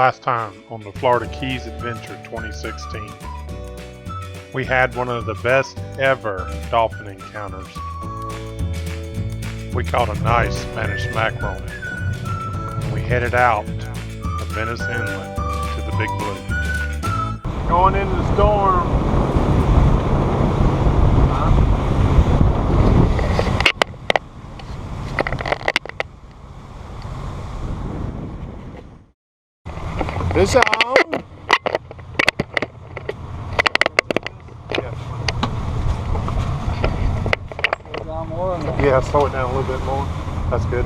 last time on the Florida Keys Adventure 2016. We had one of the best ever dolphin encounters. We caught a nice Spanish Makerel. And we headed out of Venice Inlet to the Big Blue. Going into the storm. Fish on! Yeah, slow it down a little bit more. That's good.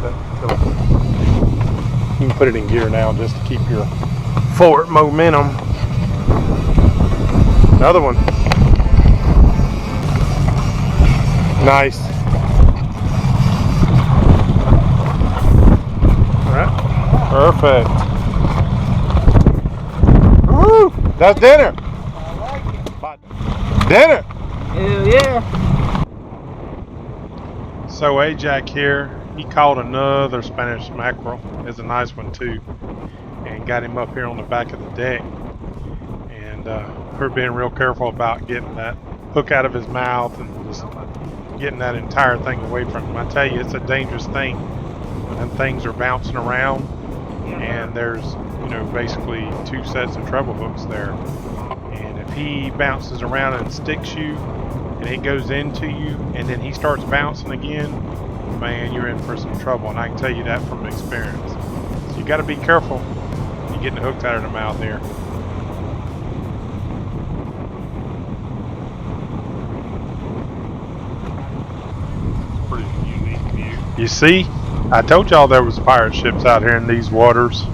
You can put it in gear now just to keep your forward momentum. Another one. Nice. All right. Perfect. Woo! That's dinner. I like it. Dinner. Hell yeah. So Ajax here, he caught another Spanish mackerel. It's a nice one too, and got him up here on the back of the deck. And we're being real careful about getting that hook out of his mouth and just getting that entire thing away from him. I tell you, it's a dangerous thing when things are bouncing around, and there's basically two sets of treble hooks there. And if he bounces around and sticks you, and it goes into you, and then he starts bouncing again, man, you're in for some trouble. And I can tell you that from experience. So you got to be careful. You're getting hooked out of the mouth here. Pretty unique view. You see, I told y'all there was pirate ships out here in these waters.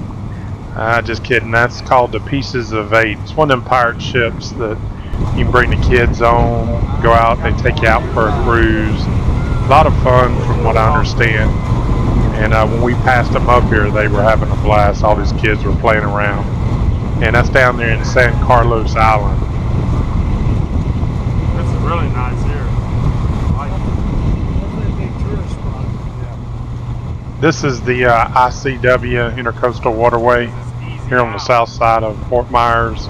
Just kidding. That's called the Pieces of Eight. It's one of them pirate ships that you can bring the kids on, go out, they take you out for a cruise. A lot of fun from what I understand. And when we passed them up here, they were having a blast. All these kids were playing around. And that's down there in San Carlos Island. This is really nice here. I like it. That's a big tourist spot. Yeah. This is the ICW Intercoastal Waterway here on the south side of Fort Myers.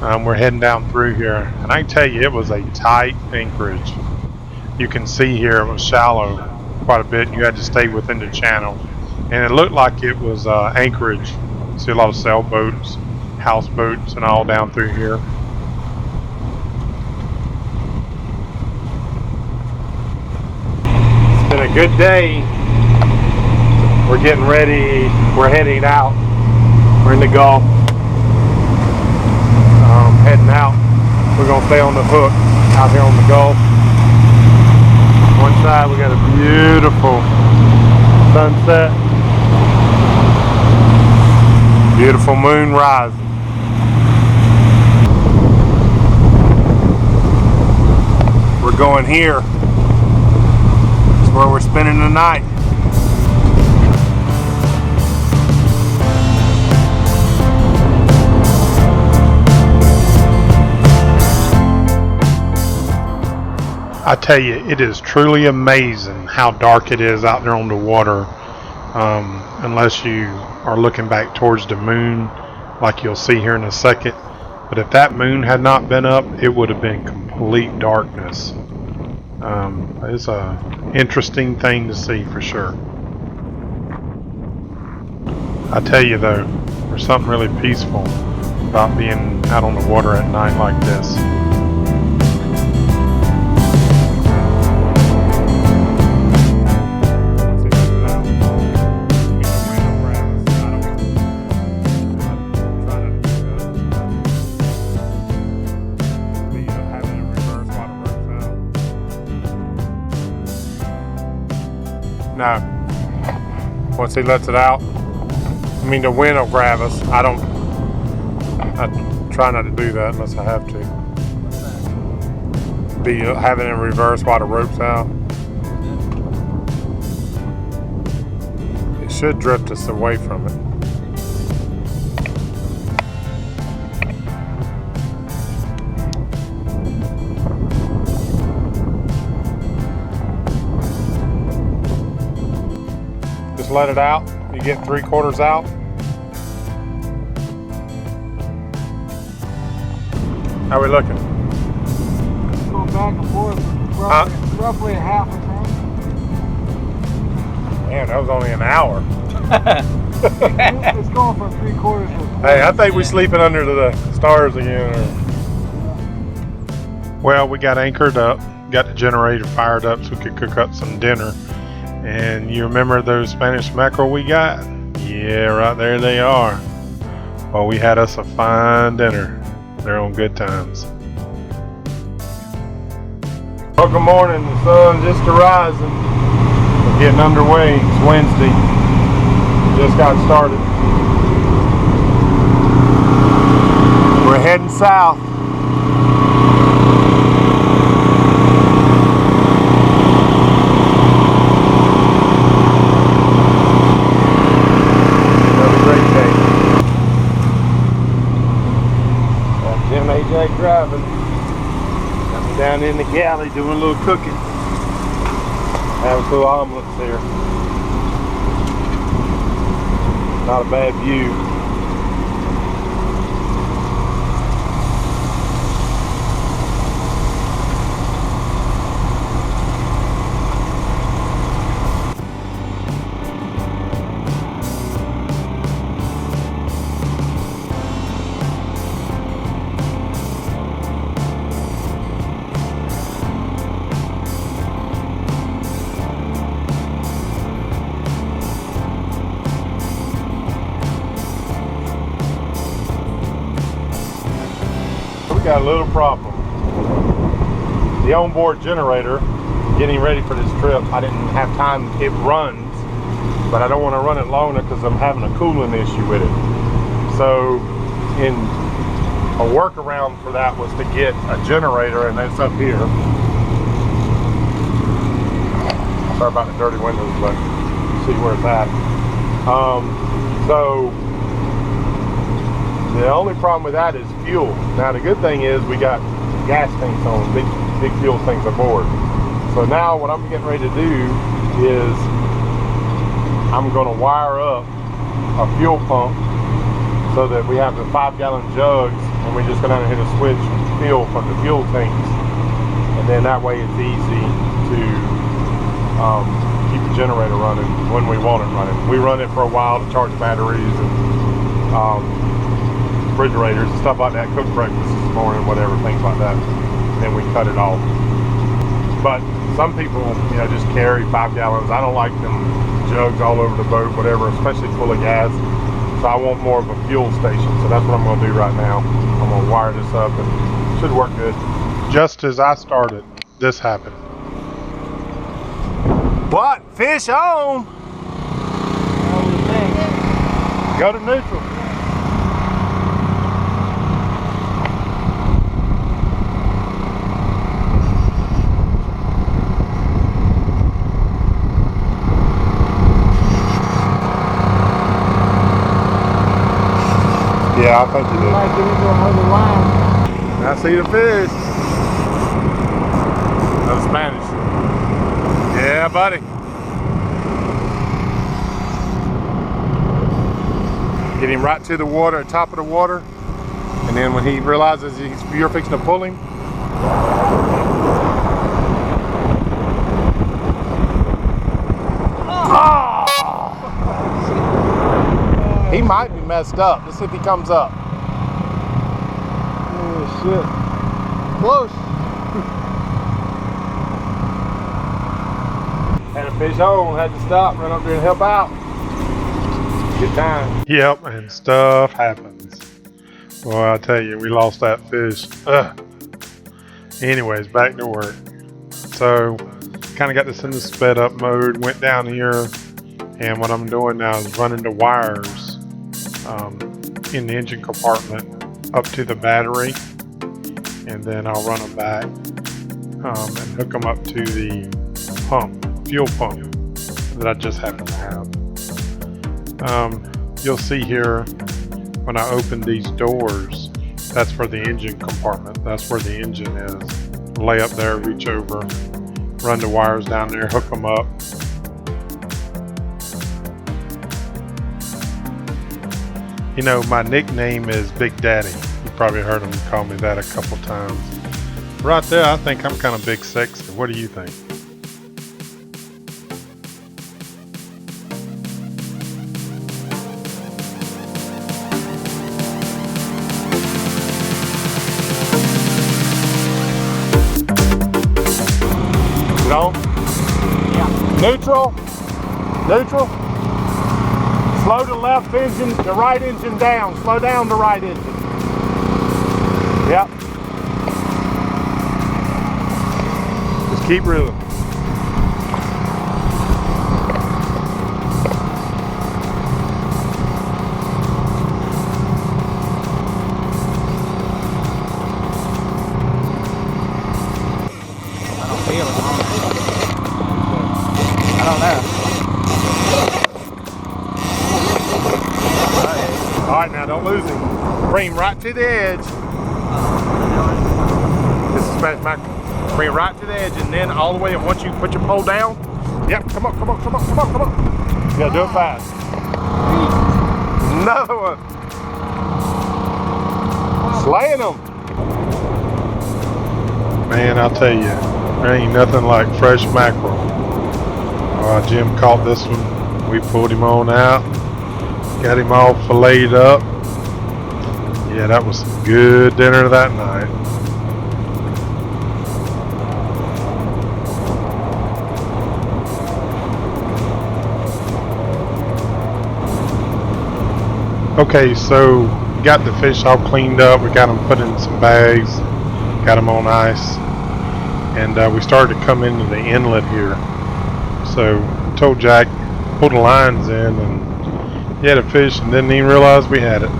We're heading down through here, and I can tell you it was a tight anchorage. You can see here it was shallow quite a bit, and you had to stay within the channel. And it looked like it was anchorage. You see a lot of sailboats, houseboats, and all down through here. It's been a good day. We're getting ready. We're heading out. We're in the Gulf. Heading out. We're going to stay on the hook out here on the Gulf. One side we got a beautiful sunset. Beautiful moon rising. We're going here. It's where we're spending the night. I tell you, it is truly amazing how dark it is out there on the water, unless you are looking back towards the moon like you'll see here in a second. But if that moon had not been up, it would have been complete darkness. It's an interesting thing to see for sure. I tell you though, there's something really peaceful about being out on the water at night like this. No. Once he lets it out, I mean the wind will grab us. I try not to do that unless I have to. Be having it in reverse while the rope's out. It should drift us away from it. Just let it out. You get 3/4 out. How we looking? Go back and forth roughly half a tank. Man, that was only an hour. It's going from 3/4 to 1/4. Hey, I think we're sleeping under the stars again. Well, we got anchored up, got the generator fired up so we could cook up some dinner. And you remember those Spanish mackerel we got? Yeah, right there they are. Well, we had us a fine dinner. They're on good times. Well, good morning. The sun's just arising. We're getting underway. It's Wednesday. Just got started. We're heading south. Another great day. Got Jim AJ driving. Got me down in the galley doing a little cooking. Having some omelets here. Not a bad view. We got a little problem. The onboard generator, getting ready for this trip, I didn't have time. It runs, but I don't want to run it long enough because I'm having a cooling issue with it. So in a workaround for that was to get a generator, and that's up here. Sorry about the dirty windows, but see where it's at. So the only problem with that is fuel. Now the good thing is we got gas tanks on, big fuel tanks aboard. So now what I'm getting ready to do is I'm going to wire up a fuel pump so that we have the 5-gallon jugs, and we just go down and hit a switch fuel from the fuel tanks, and then that way it's easy to keep the generator running when we want it running. We run it for a while to charge batteries and refrigerators and stuff like that, cook breakfast this morning, whatever, things like that. And then we cut it off. But some people, you know, just carry 5 gallons. I don't like them jugs all over the boat, whatever, especially full of gas. So I want more of a fuel station. So that's what I'm going to do right now. I'm going to wire this up and it should work good. Just as I started, this happened. What? Fish on! Go to neutral. Yeah, I think you did. Might get into another line. I see the fish. That's Spanish. Yeah, buddy. Get him right to the water, top of the water, and then when he realizes you're fixing to pull him, he might be messed up. Let's see if he comes up. Oh shit. Close. Had a fish on, had to stop, run up there and help out. Good time. Yep, and stuff happens. Well, I tell you, we lost that fish. Ugh. Anyways, back to work. So, kind of got this in the sped up mode, went down here, and what I'm doing now is running the wires in the engine compartment up to the battery, and then I'll run them back and hook them up to the fuel pump that I just happen to have. You'll see here when I open these doors, that's for the engine compartment. That's where the engine is. Lay up there, reach over, run the wires down there, hook them up. You know, my nickname is Big Daddy. You probably heard him call me that a couple times. Right there, I think I'm kind of big sexy. What do you think? Is it on? Yeah. Neutral. Neutral. Slow the left engine, the right engine down. Slow down the right engine. Yep. Just keep reeling. I don't feel it. I don't know. All right, now don't lose him. Bring him right to the edge. This is Spanish Makerel. Bring it right to the edge and then all the way. And once you put your pole down, yep, come on, come on, come on, come on, come on. You gotta do it fast. Another one. Slaying them. Man, I'll tell you, there ain't nothing like fresh mackerel. Jim caught this one. We pulled him on out. Got him all filleted up. Yeah, that was some good dinner that night. Okay, so we got the fish all cleaned up. We got them put in some bags. Got them on ice. And we started to come into the inlet here. So I told Jack, pull the lines in, and he had a fish and didn't even realize we had it.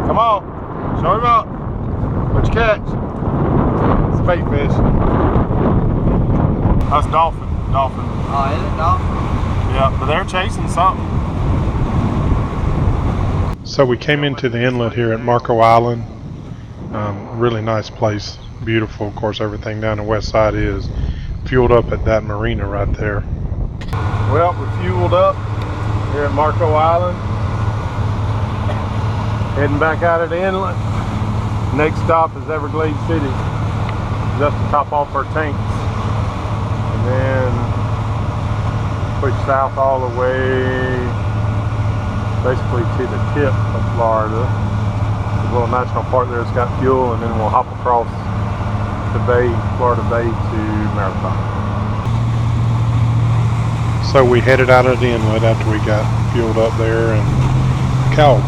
Come on, show him up. What'd you catch? It's a bait fish. That's dolphin. Dolphin. Oh, is it dolphin? Yeah, but they're chasing something. So we came into the inlet here at Marco Island. Really nice place. Beautiful. Of course, everything down the west side is fueled up at that marina right there. Well, we're fueled up here at Marco Island. Heading back out of the inlet. Next stop is Everglades City. Just to top off our tanks. And then push south all the way basically to the tip of Florida. There's a little national park there that's got fuel, and then we'll hop across the bay, Florida Bay, to Marathon. So we headed out of the inlet after we got fueled up there, and look how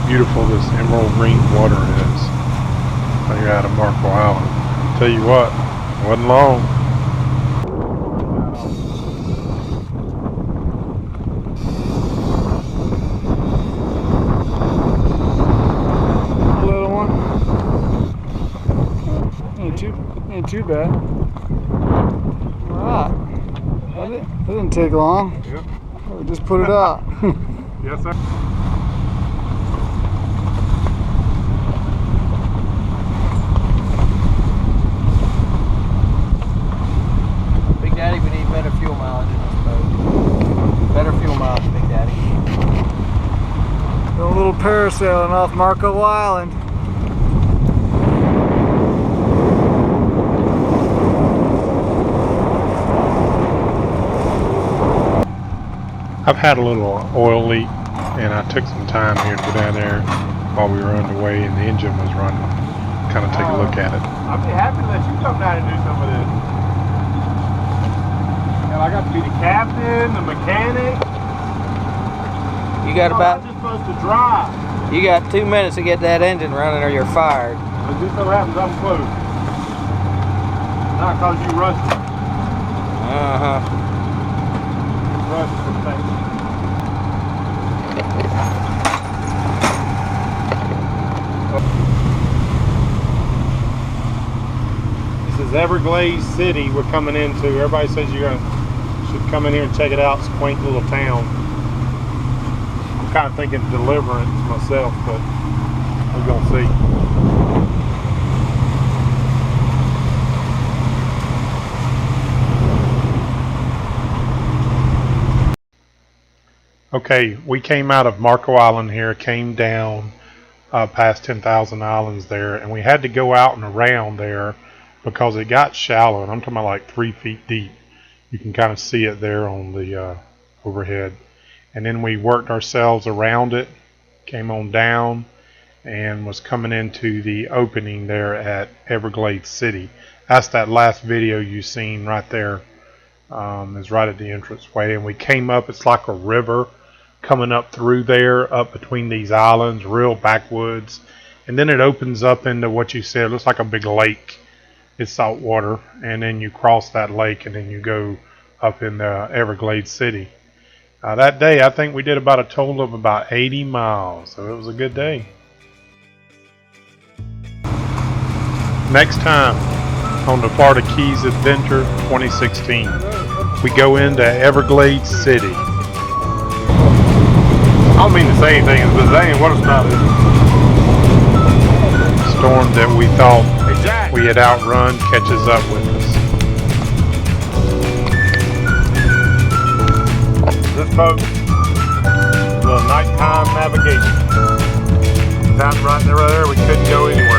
beautiful this emerald green water is when you're out of Marco Island. Tell you what, it wasn't long. Little one. Ain't too bad. Alright. That didn't take long. Yep. We just put it out. Yes, sir. Big Daddy, we need better fuel mileage in this boat. Better fuel mileage, Big Daddy. A little parasailing off Marco Island. I've had a little oil leak, and I took some time here to go down there while we were underway and the engine was running. Kind of take a look at it. I'd be happy to let you come down and do some of this. And I got to be the captain, the mechanic. You got I'm just supposed to drive. You got 2 minutes to get that engine running or you're fired. It just so happens I'm close. Not because you rushed it. Uh-huh. Rushed for things. This is Everglades City we're coming into. Everybody says you should come in here and check it out. It's a quaint little town. I'm kind of thinking Deliverance myself, but we're gonna see. Okay, we came out of Marco Island here, came down past 10,000 islands there, and we had to go out and around there because it got shallow, and I'm talking about like 3 feet deep. You can kind of see it there on the overhead. And then we worked ourselves around it, came on down, and was coming into the opening there at Everglades City. That's that last video you seen right there. Is right at the entranceway, and we came up. It's like a river coming up through there, up between these islands, real backwoods, and then it opens up into what you said. It looks like a big lake. It's salt water, and then you cross that lake, and then you go up in the Everglades City. That day, I think we did about a total of about 80 miles, so it was a good day. Next time on the Florida Keys Adventure 2016, we go into Everglades City. I don't mean to say anything, but that ain't what it's about. Storm that we thought we had outrun catches up with us. This boat, a little nighttime navigation. It's out right there, we couldn't go anywhere.